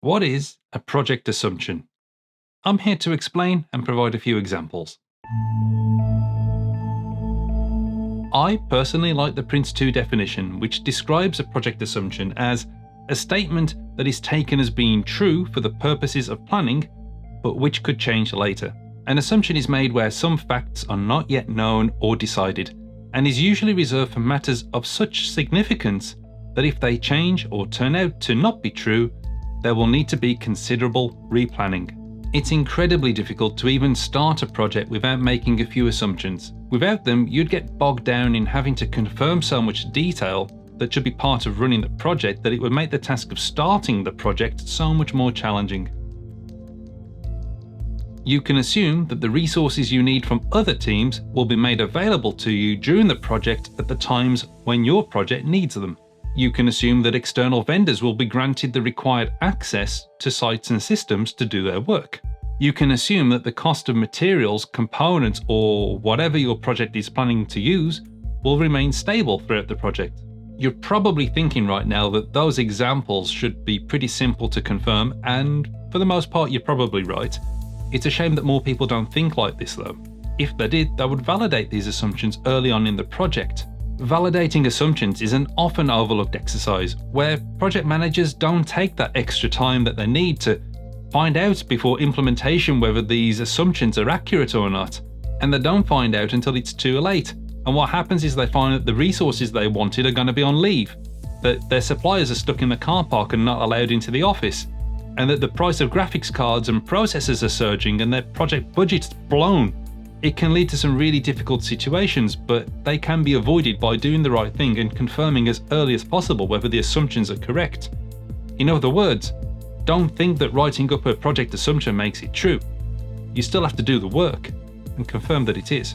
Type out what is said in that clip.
What is a project assumption? I'm here to explain and provide a few examples. I personally like the Prince2 definition, which describes a project assumption as a statement that is taken as being true for the purposes of planning, but which could change later. An assumption is made where some facts are not yet known or decided, and is usually reserved for matters of such significance that if they change or turn out to not be true, there will need to be considerable replanning. It's incredibly difficult to even start a project without making a few assumptions. Without them, you'd get bogged down in having to confirm so much detail that should be part of running the project that it would make the task of starting the project so much more challenging. You can assume that the resources you need from other teams will be made available to you during the project at the times when your project needs them. You can assume that external vendors will be granted the required access to sites and systems to do their work. You can assume that the cost of materials, components, or whatever your project is planning to use will remain stable throughout the project. You're probably thinking right now that those examples should be pretty simple to confirm, and for the most part, you're probably right. It's a shame that more people don't think like this though. If they did, they would validate these assumptions early on in the project. Validating assumptions is an often overlooked exercise where project managers don't take that extra time that they need to find out before implementation whether these assumptions are accurate or not, and they don't find out until it's too late. And what happens is they find that the resources they wanted are going to be on leave, that their suppliers are stuck in the car park and not allowed into the office, and that the price of graphics cards and processors are surging and their project budget's blown. It can lead to some really difficult situations, but they can be avoided by doing the right thing and confirming as early as possible whether the assumptions are correct. In other words, don't think that writing up a project assumption makes it true. You still have to do the work and confirm that it is.